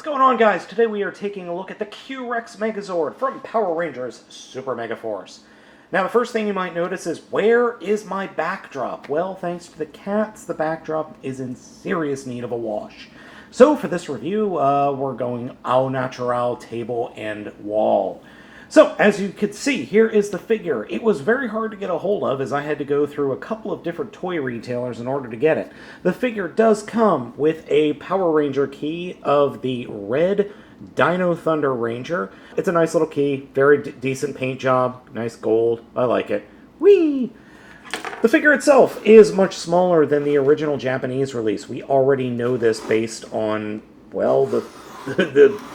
What's going on, guys? Today we are taking a look at the Q-Rex Megazord from Power Rangers Super Megaforce. Now, the first thing you might notice is, where is my backdrop? Well, thanks to the cats, the backdrop is in serious need of a wash. So, for this review, we're going au natural table and wall. So, as you can see, here is the figure. It was very hard to get a hold of, as I had to go through a couple of different toy retailers in order to get it. The figure does come with a Power Ranger key of the red Dino Thunder Ranger. It's a nice little key, very decent paint job, nice gold, I like it. Whee! The figure itself is much smaller than the original Japanese release. We already know this based on, well, the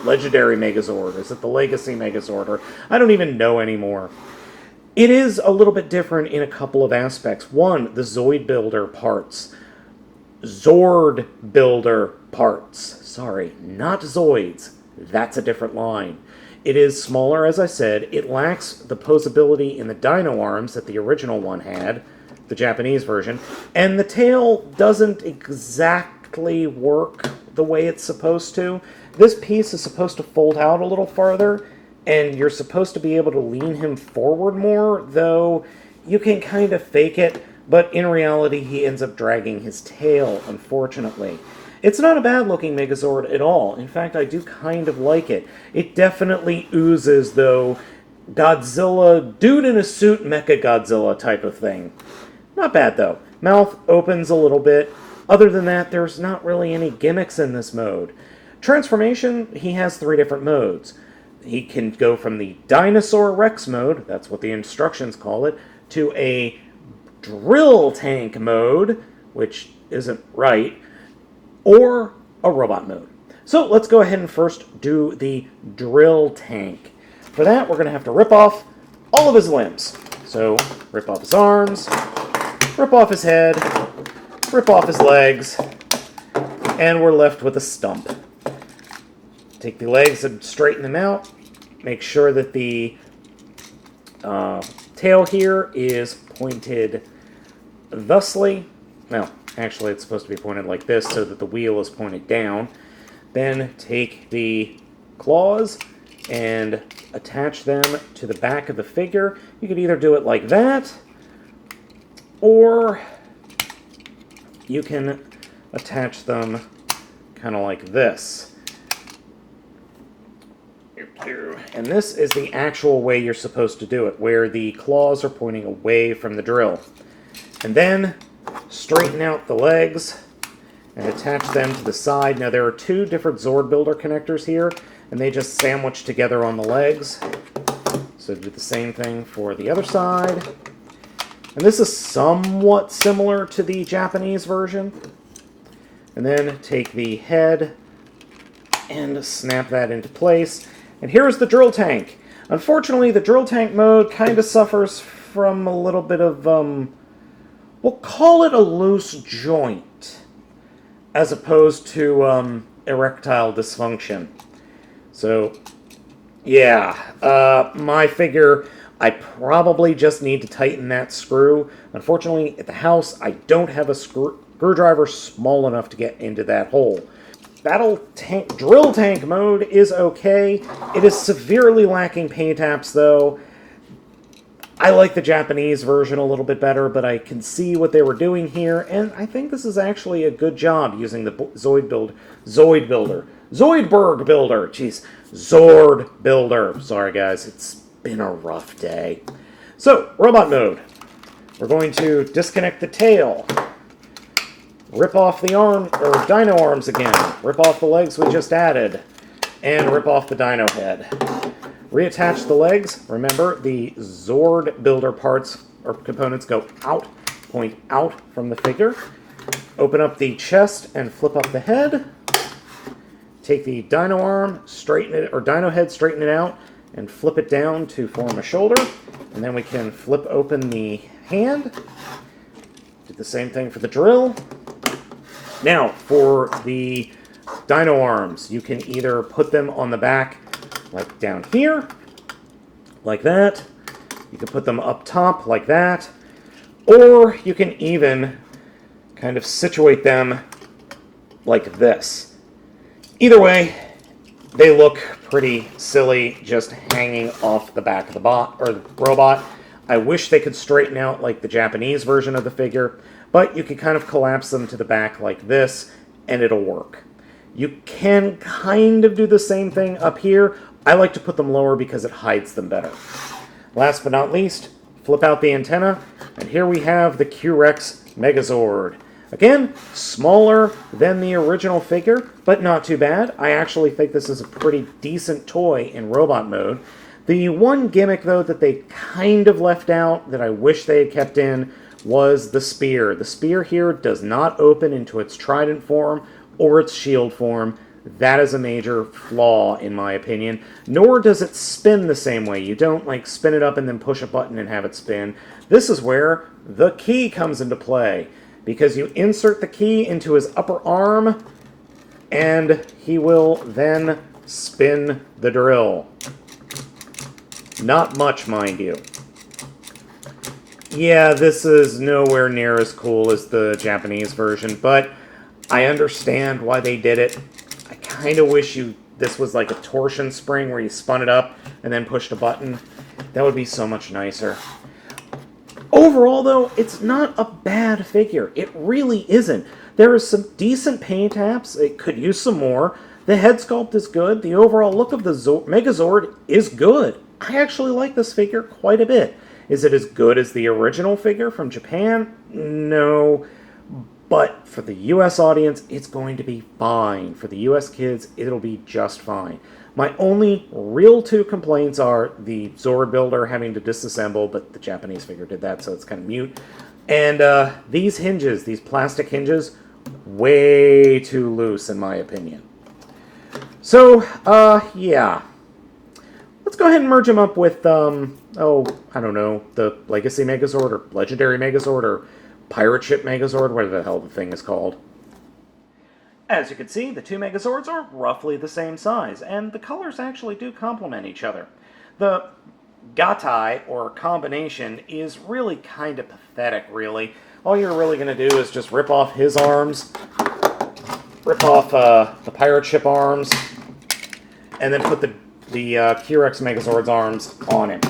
legendary Megazord. Is it the Legacy Megazord? Or I don't even know anymore. It is a little bit different in a couple of aspects. One, the Zoid Builder parts. Zord Builder parts. Sorry, not Zoids. That's a different line. It is smaller, as I said. It lacks the posability in the Dino Arms that the original one had, the Japanese version. And the tail doesn't exactly work the way it's supposed to. This piece is supposed to fold out a little farther, and you're supposed to be able to lean him forward more, though you can kind of fake it, but in reality he ends up dragging his tail, unfortunately. It's not a bad-looking Megazord at all. In fact, I do kind of like it. It definitely oozes, though, Godzilla, dude in a suit, Mecha Godzilla type of thing. Not bad, though. Mouth opens a little bit. Other than that, there's not really any gimmicks in this mode. Transformation, he has 3 different modes. He can go from the Dinosaur Rex mode, that's what the instructions call it, to a Drill Tank mode, which isn't right, or a Robot mode. So let's go ahead and first do the Drill Tank. For that, we're going to have to rip off all of his limbs. So, rip off his arms, rip off his head, rip off his legs, and we're left with a stump. Take the legs and straighten them out. Make sure that the tail here is pointed thusly. Well, actually it's supposed to be pointed like this so that the wheel is pointed down. Then take the claws and attach them to the back of the figure. You could either do it like that, or you can attach them kind of like this. And this is the actual way you're supposed to do it, where the claws are pointing away from the drill. And then straighten out the legs and attach them to the side. Now there are 2 different Zord Builder connectors here, and they just sandwich together on the legs. So do the same thing for the other side. And this is somewhat similar to the Japanese version. And then take the head and snap that into place. And here's the Drill Tank. Unfortunately, the Drill Tank mode kind of suffers from a little bit of, we'll call it a loose joint, as opposed to erectile dysfunction. So, yeah, my figure, I probably just need to tighten that screw. Unfortunately, at the house, I don't have a screwdriver small enough to get into that hole. Drill Tank mode is okay. It is severely lacking paint apps, though. I like the Japanese version a little bit better, but I can see what they were doing here, and I think this is actually a good job using the Zoidberg Builder. Jeez, Zord Builder. Sorry, guys, it's been a rough day. So, Robot mode. We're going to disconnect the tail. Rip off the arm, or Dino Arms again. Rip off the legs we just added. And rip off the Dino head. Reattach the legs. Remember, the Zord Builder parts or components go out, point out from the figure. Open up the chest and flip up the head. Take the Dino Arm, straighten it, or Dino head, straighten it out, and flip it down to form a shoulder. And then we can flip open the hand. Do the same thing for the drill. Now, for the Dino Arms, you can either put them on the back, like down here, like that. You can put them up top, like that. Or you can even kind of situate them like this. Either way, they look pretty silly just hanging off the back of the bot or the robot. I wish they could straighten out like the Japanese version of the figure, but you can kind of collapse them to the back like this, and it'll work. You can kind of do the same thing up here. I like to put them lower because it hides them better. Last but not least, flip out the antenna, and here we have the Q-Rex Megazord. Again, smaller than the original figure, but not too bad. I actually think this is a pretty decent toy in robot mode. The one gimmick, though, that they kind of left out that I wish they had kept in was the spear. The spear here does not open into its trident form or its shield form. That is a major flaw, in my opinion. Nor does it spin the same way. You don't, like, spin it up and then push a button and have it spin. This is where the key comes into play, because you insert the key into his upper arm, and he will then spin the drill. Not much, mind you. Yeah, this is nowhere near as cool as the Japanese version, but I understand why they did it. I kind of wish this was like a torsion spring where you spun it up and then pushed a button. That would be so much nicer. Overall, though, it's not a bad figure. It really isn't. There is some decent paint apps. It could use some more. The head sculpt is good. The overall look of the Megazord is good. I actually like this figure quite a bit. Is it as good as the original figure from Japan? No. But for the US audience, it's going to be fine. For the US kids, it'll be just fine. My only real two complaints are the Zord builder having to disassemble, but the Japanese figure did that, so it's kind of mute. And these hinges, these plastic hinges, way too loose in my opinion. So, yeah. Let's go ahead and merge them up with, I don't know, the Legacy Megazord, or Legendary Megazord, or Pirate Ship Megazord, whatever the hell the thing is called. As you can see, the two Megazords are roughly the same size, and the colors actually do complement each other. The Gatai, or combination, is really kind of pathetic, really. All you're really going to do is just rip off his arms, rip off the Pirate Ship arms, and then put the Q-Rex Megazord's arms on him.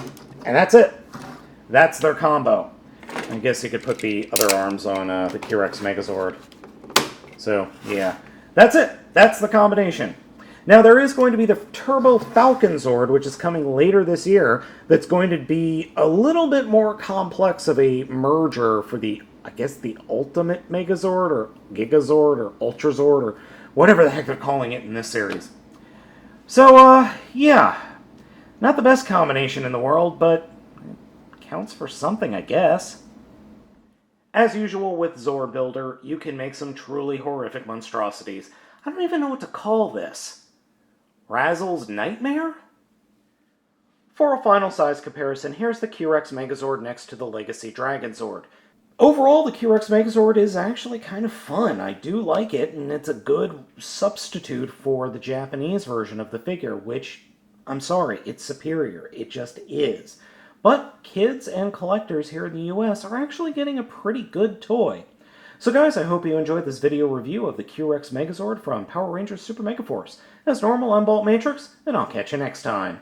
And that's it. That's their combo. I guess you could put the other arms on the Q-Rex Megazord. So, yeah. That's it. That's the combination. Now, there is going to be the Turbo Falcon Zord, which is coming later this year, that's going to be a little bit more complex of a merger for the, I guess, the Ultimate Megazord, or Gigazord, or Ultrazord, or whatever the heck they're calling it in this series. So, yeah. Not the best combination in the world, but it counts for something, I guess. As usual with Zord Builder, you can make some truly horrific monstrosities. I don't even know what to call this. Razzle's Nightmare? For a final size comparison, here's the Q-Rex Megazord next to the Legacy Dragon Zord. Overall, the Q-Rex Megazord is actually kind of fun. I do like it, and it's a good substitute for the Japanese version of the figure, which, I'm sorry, it's superior. It just is. But kids and collectors here in the US are actually getting a pretty good toy. So guys, I hope you enjoyed this video review of the Q-Rex Megazord from Power Rangers Super Megaforce. As normal, I'm Baltmatrix, and I'll catch you next time.